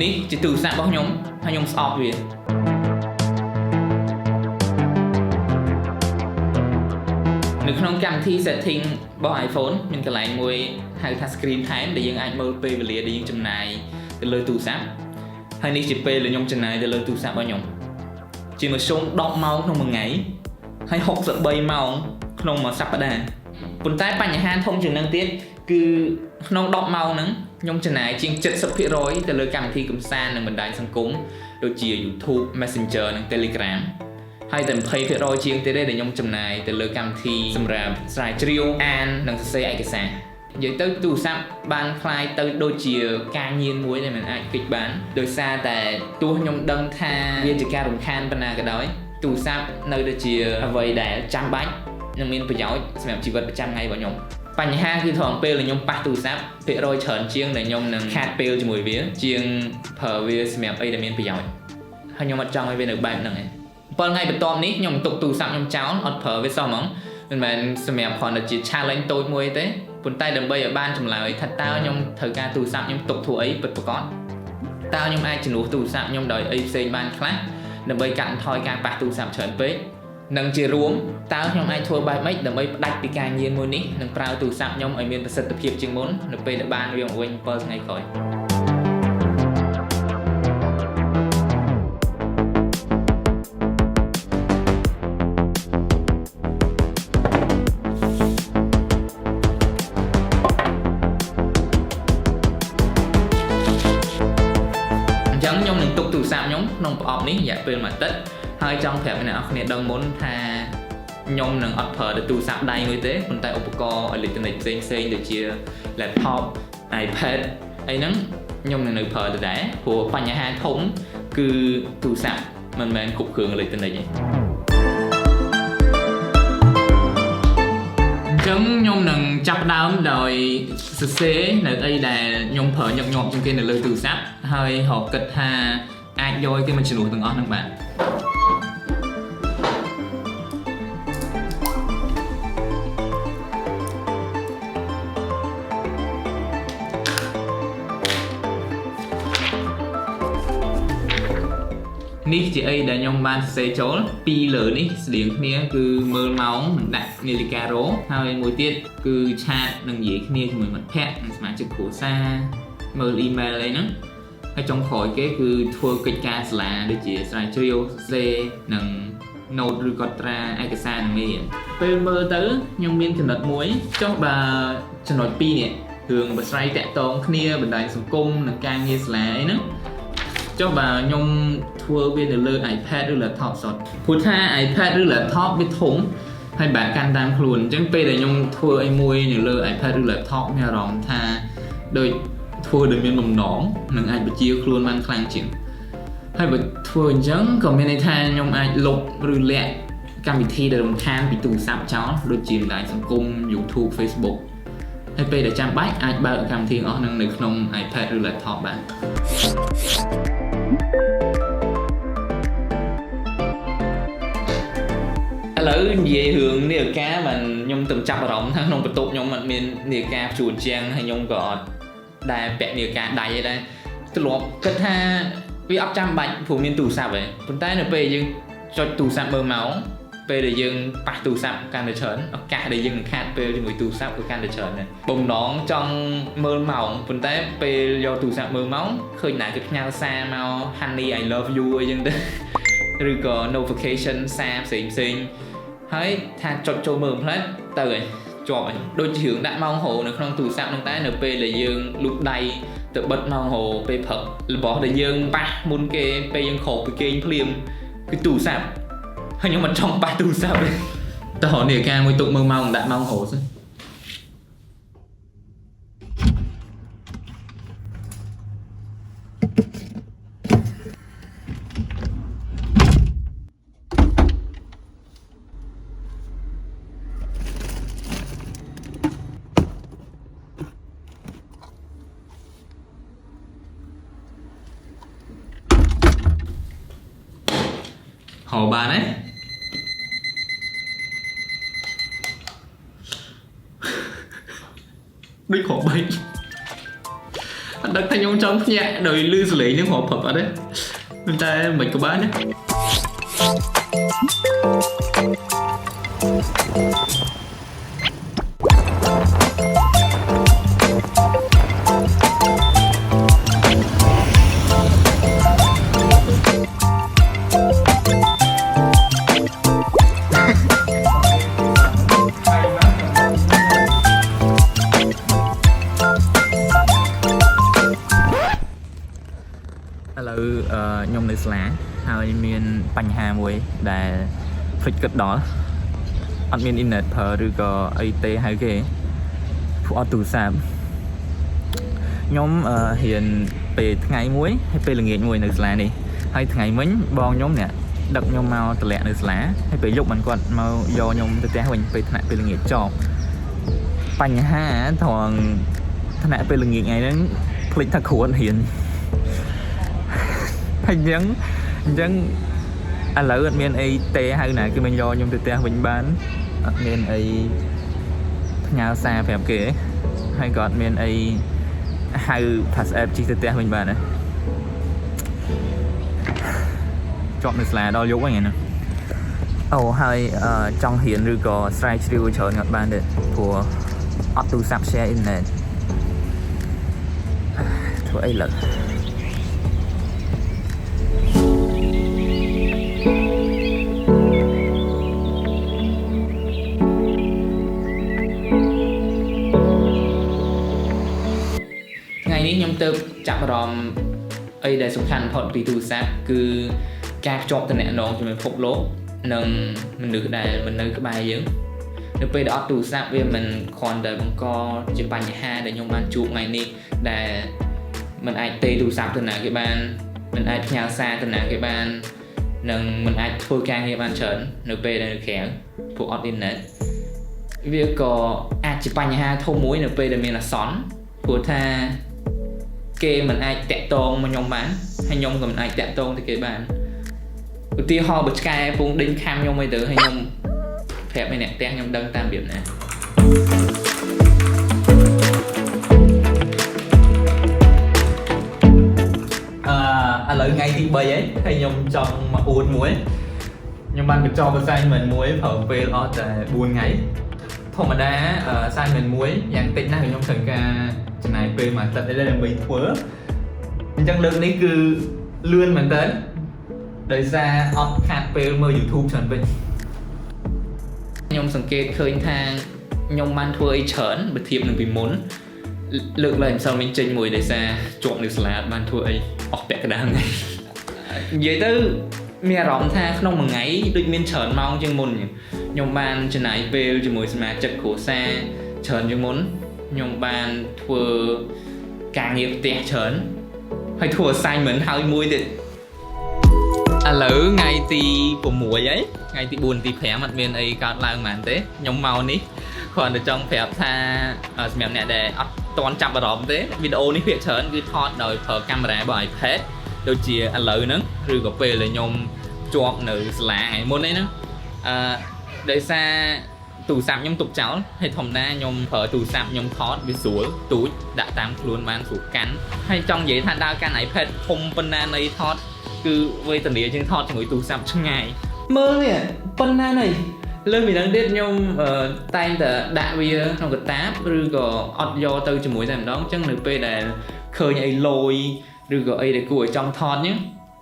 នេះជាទូរស័ព្ទរបស់ខ្ញុំហើយខ្ញុំស្អប់វានៅក្នុងកម្មវិធី setting របស់ iPhone មានកន្លែងមួយហៅថា screen time ដែលយើងអាចមើលពេលវេលាដែលយើងចំណាយទៅលើទូរស័ព្ទហើយនេះជាពេលដែលខ្ញុំចំណាយទៅលើទូរស័ព្ទរបស់ខ្ញុំជាមធ្យម10ម៉ោងក្នុងមួយថ្ងៃហើយ63ម៉ោងក្នុងមួយសប្តាហ៍ប៉ុន្តែបញ្ហាធំជាងនឹងទៀតគឺក្នុង10ម៉ោងហ្នឹងខ្ញុំចំណាយជាង 70% ទៅលើកម្មវិធីកម្សាន្តនិងបណ្ដាញសង្គមដូចជា YouTube Messenger និង Telegram ហើយតែ 20% ជាងទៀតទេដែលខ្ញុំចំណាយទៅលើកម្មវិធីសម្រាប់ស្រាវជ្រាវអាននិងសរសេរឯកសារនិយាយទៅទូរស័ព្ទបានคล้ายទៅដូចជាការញៀនមួយដែលមិនអាចគេចបានដោយសារតែទោះខ្ញុំដឹងថាវាជាការរំខានប៉ុណ្ណាក៏ដោយទូរស័ព្ទនៅតែជាអ្វីដែលចាំបាច់និងមានប្រយោជន៍សម្រាប់ជីវិតប្រចាំថ្ងៃរបស់ខ្ញុំបញ្ហាគឺត្រង់ពេលដែលខ្ញុំប៉ះទូរស័ព្ទភាគរយច្រើនជាងដែលខ្ញុំនឹងខាតពេលជាមួយវាជាងប្រើវាសម្រាប់អីដែលមានប្រយោជន៍ហើយខ្ញុំអត់ចង់ឲ្យវានៅបែបហ្នឹងឯង7ថ្ងៃបន្ទាប់នេះខ្ញុំទុកទូរស័ព្ទខ្ញុំចោលអត់ប្រើវាសោះហ្មងមិនមែនសម្រាប់គ្រាន់តែជា challenge តូចមួយទេប៉ុន្តែដើម្បីឲ្យបានចម្លើយថាតើខ្ញុំត្រូវការទូរស័ព្ទខ្ញុំទុកធ្វើអីពិតប្រាកដតើខ្ញុំអាចជំនួសទូរស័ព្ទខ្ញុំដោយអីផ្សេងបានខ្លះដើម្បីកាត់បន្ថយការប៉ះទូរស័ព្ទច្រើនពេកនិងជារួមតើខ្ញុំអាចធ្វើបែបម៉េចដើម្បីផ្ដាច់ពីការញៀនមួយនេះនិងប្រើទូរស័ព្ទខ្ញុំឲ្យមានប្រសិទ្ធភាពជាងមុននៅពេលដែលបានវាមកវិញ7ថ្ងៃក្រោយខ្ញុំនឹងទុកទូរស័ព្ទខ្ញុំក្នុងប្រអប់នេះរយៈពេល1អាទិត្យហើយចង់ប្រាប់អ្នកនរគ្នាដឹងមុនថាខ្ញុំនឹងអត់ប្រើទូរស័ព្ទដៃមួយទេប៉ុន្តែឧបករណ៍អេឡិចត្រូនិកផ្សេងៗដូចជា laptop iPad អីហ្នឹងខ្ញុំនឹងនៅប្រើដដែលព្រោះបញ្ហាធំគឺទូរស័ព្ទមិនមែនគ្រប់គ្រឿងអេឡិចត្រូនិកទេអញ្ចឹងខ្ញុំនឹងចាប់ដើមដោយសរសេរនៅអីដែលខ្ញុំប្រើញឹកញាប់ជាងគេនៅលើទូរស័ព្ទហើយរកគិតថាអាចយកគេមកជំនួសទាំងអស់ហ្នឹងបាទនេះជាអីដែលខ្ញុំបានសរសេរចូលពីរលើនេះស្តៀងគ្នាគឺមើលម៉ោងនិងដាក់នាឡិការ៉ូហើយមួយទៀតគឺឆាតនិងនិយាយគ្នាជាមួយមិត្តភ័ក្តិនិងសមាជិកគ្រួសារមើលអ៊ីមែលអីហ្នឹងហើយចុងក្រោយគេគឺធ្វើកិច្ចការសាលាដូចជាស្រាវជ្រាវសរសេរនិង note ឬក៏ត្រាឯកសារនិងមេរៀនពេលមើលទៅខ្ញុំមានចំណុចមួយចុះបើចំណុច2នេះរឿងប្រស្រ័យតាក់ទងគ្នាបណ្ដាញសង្គមនិងការងារសាលាអីហ្នឹងចុះបើខ្ញុំធ្វើវានៅលើ iPad ឬ laptop សុទ្ធព្រោះថា iPad ឬ laptop វាធំហើយបែរកាន់តាមខ្លួនអញ្ចឹងពេលដែលខ្ញុំធ្វើអីមួយនៅលើ iPad ឬ laptop មានអារម្មណ៍ថាដូចធ្វើដោយមានបំណងនឹងអាចបញ្ជាខ្លួនបានខ្លាំងជាងហើយបើធ្វើអញ្ចឹងក៏មានន័យថាខ្ញុំអាចលុបឬលាក់កម្មវិធីដែលរំខានពីទូរស័ព្ទចោលដូចជាបណ្ដាញសង្គម YouTube Facebook ហើយពេលដែលចាំបាច់អាចបើកកម្មវិធីទាំងអស់នឹងនៅក្នុង iPad ឬ laptop បានឥឡូវនិយាយរឿងនាឡិកាបានខ្ញុំទៅចាប់អារម្មណ៍ថាក្នុងបន្ទប់ខ្ញុំអត់មាននាឡិកាជួនជាងហើយខ្ញុំក៏អត់ដែលពាក់នាឡិកាដៃឯដែរទម្លាប់គិតថាវាអត់ចាំបាច់ព្រោះមានទូរស័ព្ទឯងប៉ុន្តែនៅពេលយើងចុចទូរស័ព្ទមើលម៉ោងពេលដែលយើងប៉ះទូរស័ព្ទកាន់តែច្រើនឱកាសដែលយើងនឹងខាតពេលជាមួយទូរស័ព្ទក៏កាន់តែច្រើនដែរបំណងចង់មើលម៉ោងប៉ុន្តែពេលយកទូរស័ព្ទមើលម៉ោងឃើញណាគេផ្ញើសារមក Honey I love you អីចឹងទៅឬក៏ notification សារផ្សេងហើយថាចុចចូលមើលផ្លែតទៅឯងជាប់ឯងដូចជារឿងដាក់ម៉ោងហោនៅក្នុងទូរស័ព្ទហ្នឹងតែនៅពេលដែលយើងលូកដៃទៅបិទម៉ោងហោពេលព្រឹករបស់ដែលយើងប៉ះមុនគេពេលយើងក្រោកពីគេងភ្លាមគឺទូរស័ព្ទហើយខ្ញុំមិនចង់ប៉ះទូរស័ព្ទទេតើរកនាឡិកាមួយទុកមើលម៉ោងដាក់ម៉ោងហោសិហៅបានទេដូចខកបី Đất thanh nhông trong nhẹ đời lưu xử lý những hộp hợp ở đấy. Chúng ta mình có bán đấy. Nhôm nơi sláហើយមានបញ្ហាមួយដែល fix គិតដល់អត់មាន internet ប្រើឬក៏អីទេហៅគេពួកអត់ទូរស័ព្ទខ្ញុំរៀនពេលថ្ងៃមួយហើយពេលល្ងាចមួយនៅសាលានេះហើយថ្ងៃមិញបងខ្ញុំអ្នកដឹកខ្ញុំមកតម្លាក់នៅសាលាហើយពេលយប់មិនគាត់មកយកខ្ញុំទៅផ្ទះវិញពេលថ្នាក់ពេលល្ងាចចប់បញ្ហាត្រង់ថ្នាក់ពេលល្ងាចថ្ងៃហ្នឹងភ្លេចថាគ្រូអត់រៀនអញ្ចឹងឥឡូវអត់មានអីទេហៅណាគេមិនយកខ្ញុំទៅផ្ទះវិញបានអត់មានអីផ្ញើសារប្រាប់គេហើយក៏អត់មានអីហៅ pass app ជិះទៅផ្ទះវិញបានណាជាប់នៅសាលាដល់យប់ហ្នឹងអូហើយចង់រៀនឬក៏ស្រាវជ្រាវច្រើនអត់បានទេព្រោះអត់ទូរស័ព្ទ share internet ធ្វើអីលើខ្ញុំទៅចាប់អារម្មណ៍អីដែលសំខាន់បំផុតពីទូរស័ព្ទគឺការភ្ជាប់ទំនាក់ទំនងជាមួយពិភពលោកនិងមនុស្សដែលមិននៅក្បែរយើងនៅពេលដែលអត់ទូរស័ព្ទវាមិនគ្រាន់តែបង្កជាបញ្ហាដែលខ្ញុំបានជួបថ្ងៃនេះដែលមិនអាចទេទូរស័ព្ទទៅណាគេបានមិនអាចផ្ញើសារទៅណាគេបាននិងមិនអាចធ្វើការងារបានច្រើននៅពេលដែលនៅក្រៅព្រោះអត់អ៊ីនធឺណិតវាក៏អាចជាបញ្ហាធំមួយនៅពេលដែលមានអាសន្នព្រោះថាគេមិនអាចតាក់ទងមកខ្ញុំបានហើយខ្ញុំក៏មិនអាចតាក់ទងទៅគេបានឧទាហរណ៍បើឆ្កែពងដេញខាំខ្ញុំអីទៅហើយខ្ញុំប្រាប់ឲ្យអ្នកផ្ទះខ្ញុំដឹងតាមរបៀបណាឥឡូវថ្ងៃទី3ហើយខ្ញុំចង់មកអួតមួយខ្ញុំបានបញ្ចប់ assignment មួយប្រើពេលអស់តែ4ថ្ងៃធម្មតា assignment មួយយ៉ាងតិចណាស់ខ្ញុំត្រូវការចំណាយពេលមួយអាទិត្យដើម្បីធ្វើអញ្ចឹងលើកនេះគឺលឿនមែនតើដោយសារអត់ខាតពេលមើល YouTube ច្រើនពេកខ្ញុំសង្កេតឃើញថាខ្ញុំបានធ្វើអីច្រើនបើធៀបនឹងពីមុនលើកឡើងមិនសូវមានចេញមួយដោយសារជាប់នៅសាលាបានធ្វើអីអស់ពាក់កណ្ដាលថ្ងៃនិយាយទៅមានអារម្មណ៍ថាក្នុងមួយថ្ងៃដូចមានច្រើនម៉ោងជាងមុនខ្ញុំបានចំណាយពេលជាមួយសមាជិកគ្រួសារច្រើនជាងមុនខ្ញុំបានធ្វើការងារផ្ទះច្រើនហើយធ្វើ assignment ហើយមួយទៀតឥឡូវថ្ងៃទី6ហើយថ្ងៃទី4ទី5អត់មានអីកើតឡើងហ្មងទេខ្ញុំមកនេះគ្រាន់តែចង់ប្រាប់ថាសម្រាប់អ្នកដែលអត់ទាន់ចាប់អារម្មណ៍ទេវីដេអូនេះភាគច្រើនគឺថតដោយប្រើកាមេរ៉ារបស់ iPad ដូចជាឥឡូវហ្នឹងឬក៏ពេលដែលខ្ញុំជាប់នៅសាលាថ្ងៃមុនហ្នឹងដោយសារទូរស័ព្ទខ្ញុំទុកចោលហើយធម្មតាខ្ញុំប្រើទូរស័ព្ទខ្ញុំថតវាស្រួលទូចដាក់តាមខ្លួនបានស្រួលកាន់ហើយចង់និយាយថាដើរកាន់ iPad ធំប៉ុណ្ណានៃថតគឺវេទនាជាងថតជាមួយទូរស័ព្ទឆ្ងាយមើលនេះប៉ុណ្ណានៃលើពីហ្នឹងទៀតខ្ញុំតែងតែដាក់វាក្នុងកាតាបឬក៏អត់យកទៅជាមួយតែម្ដងអញ្ចឹងនៅពេលដែលឃើញអីលយឬក៏អីដែលគួរឲ្យចង់ថតអញ្ចឹង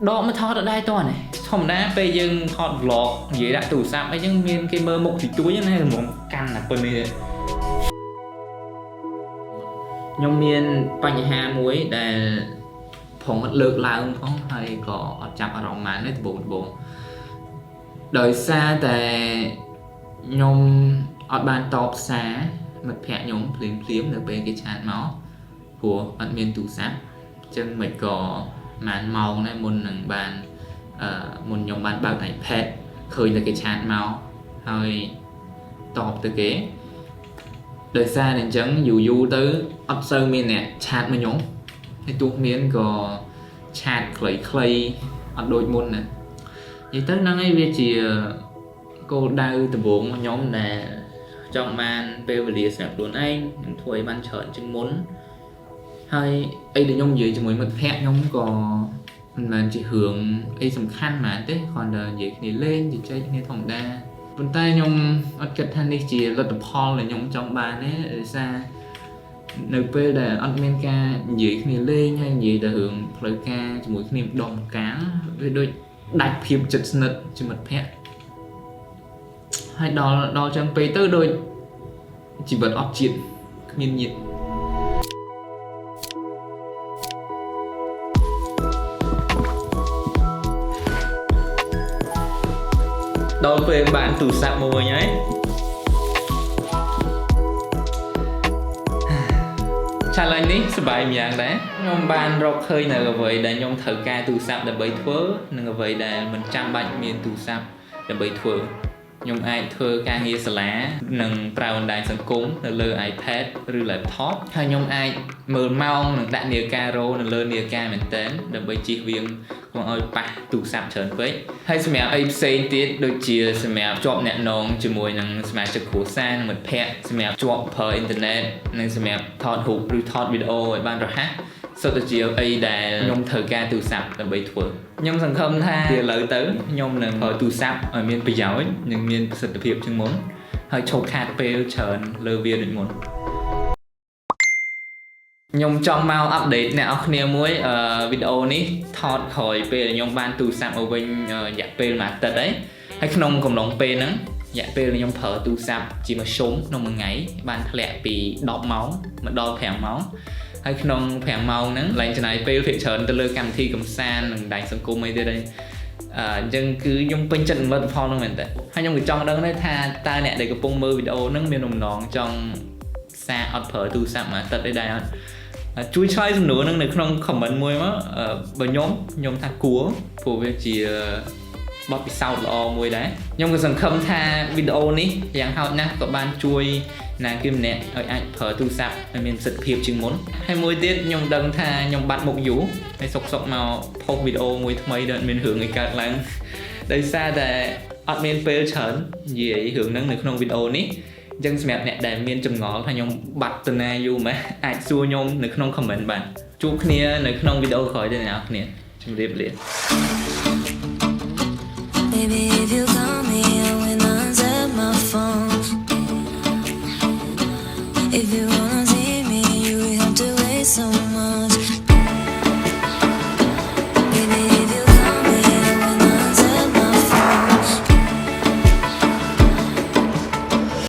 ដកមកថតអត់ដែរតោះនេះធម្មតាពេលយើងថត vlog និយាយដាក់ទូរស័ព្ទអីចឹងមានគេមើលមុខទីទួយណារំងកាន់តែប៉ុណ្្នេះខ្ញុំមានបញ្ហាមួយដែលផងអត់លើកឡើងផងហើយក៏អត់ចាប់អារម្មណ៍បានទេដំបូងដោយសារតែខ្ញុំអត់បានតបសារមិត្តភ័ក្ដិខ្ញុំភ្លាមនៅពេលគេឆាតមកព្រោះអត់មានទូរស័ព្ទអញ្ចឹងមិនក៏បានម៉ោងដែរមុននឹងបានមុនខ្ញុំបានបើក iPad ឃើញតែគេឆាតមកហើយតបទៅគេដោយសារតែអញ្ចឹងយូរទៅអត់សូវមានអ្នកឆាតមកខ្ញុំហើយទោះមានក៏ឆាតខ្លីៗអត់ដូចមុនណានិយាយទៅហ្នឹងឯងវាជាគោលដៅដំបូងរបស់ខ្ញុំដែលចង់បានពេលវេលាសម្រាប់ខ្លួនឯងនឹងធ្វើឲ្យបានច្រើនជាងមុន ហើយអីដែលខ្ញុំនិយាយជាមួយមិត្តភ័ក្ដិខ្ញុំក៏មិនមែនជារឿងអីសំខាន់ហ្មងទេគ្រាន់តែនិយាយគ្នាលេងជជែកគ្នាធម្មតាប៉ុន្តែខ្ញុំអត់គិតថានេះជាលទ្ធផលដែលខ្ញុំចង់បានទេដោយសារនៅពេលដែលអត់មានការនិយាយគ្នាលេងហើយនិយាយតែរឿងផ្លូវការជាមួយគ្នាម្ដងម្កាលវាដូចដាច់ភាពជិតស្និទ្ធជាមិត្តភ័ក្ដិហើយដល់ចឹងពេលទៅដូចជីវិតអត់ជាតិគ្មានញាតិដល់ពេលបានទូរស័ព្ទមួយហើយchallenge នេះសប្បាយម្យ៉ាងដែរខ្ញុំបានរកឃើញនៅអ្វីដែលខ្ញុំត្រូវការទូរស័ព្ទដើម្បីធ្វើនិងអ្វីដែលមិនចាំបាច់មានទូរស័ព្ទដើម្បីធ្វើខ្ញុំអាចធ្វើការងារសាលានិងប្រើបណ្ដាញសង្គមនៅលើ iPad ឬ laptop ហើយខ្ញុំអាចមើលម៉ោងនិងដាក់នាឡិការ៉ូនៅលើនាឡិកាមែនទែនដើម្បីជៀសវាងកុំឲ្យប៉ះទូរស័ព្ទច្រើនពេកហើយសម្រាប់អីផ្សេងទៀតដូចជាសម្រាប់ជាប់អ្នកនងជាមួយនឹងសមាជិកគ្រួសារនិងមិត្តភ័ក្តិសម្រាប់ជាប់ប្រើអ៊ីនធឺណិតនិងសម្រាប់ថតរូបឬថតវីដេអូឲ្យបានរហ័សសុទ្ធតែជាអីដែលខ្ញុំត្រូវការទូរស័ព្ទដើម្បីធ្វើខ្ញុំសង្ឃឹមថាពីឥឡូវទៅខ្ញុំនឹងប្រើទូរស័ព្ទឲ្យមានប្រយោជន៍និងមានប្រសិទ្ធភាពជាងមុនហើយឈប់ខាតពេលច្រើនលើវាដូចមុនខ្ញុំចង់មកអាប់ដេតអ្នកនរគ្នាមួយវីដេអូនេះថតក្រោយពេលខ្ញុំបានទូរស័ព្ទមកវិញរយៈពេលមួយអាទិត្យហើយក្នុងកំឡុងពេលហ្នឹងរយៈពេលខ្ញុំប្រើទូរស័ព្ទជាមួយជុំក្នុងមួយថ្ងៃបានធ្លាក់ពី10ម៉ោងមកដល់5ម៉ោងហើយក្នុង5ម៉ោងហ្នឹងឡើងចំណាយពេលភាគច្រើនទៅលើកម្មវិធីកម្សាន្តនិងបណ្ដាញសង្គមអីទៀតហើយអញ្ចឹងគឺខ្ញុំពេញចិត្តនឹងលទ្ធផលហ្នឹងមែនតើហើយខ្ញុំក៏ចង់ដឹងដែរថាតើអ្នកដែលកំពុងមើលវីដេអូហ្នឹងមានបំណងចង់សារអត់ប្រើទូរស័ព្ទមួយអាទិត្យអីដែរអត់ជួយឆ្លើយសំណួរហ្នឹងនៅក្នុង comment មួយមកបើខ្ញុំថាគួរព្រោះវាជាបទពិសោធន៍ល្អមួយដែរខ្ញុំក៏សង្ឃឹមថាវីដេអូនេះយ៉ាងហោចណាស់ក៏បានជួយណាគេម្នាក់ឲ្យអាចប្រើទូរស័ព្ទឲ្យមានប្រសិទ្ធភាពជាងមុនហើយមួយទៀតខ្ញុំដឹងថាខ្ញុំបាត់មុខយូរហើយសុកមកផុសវីដេអូមួយថ្មីដែលមានរឿងអីកើតឡើងដោយសារតែអត់មានពេលច្រើននិយាយរឿងហ្នឹងនៅក្នុងវីដេអូនេះអញ្ចឹងសម្រាប់អ្នកដែលមានចម្ងល់ថាខ្ញុំបាត់ទៅណាយូរម៉េចអាចសួរខ្ញុំនៅក្នុង comment បានជួបគ្នានៅក្នុងវីដេអូក្រោយទៀតអ្នកនរគ្នាជម្រាបលា Baby, if you call me, I will answer my phone. If you wanna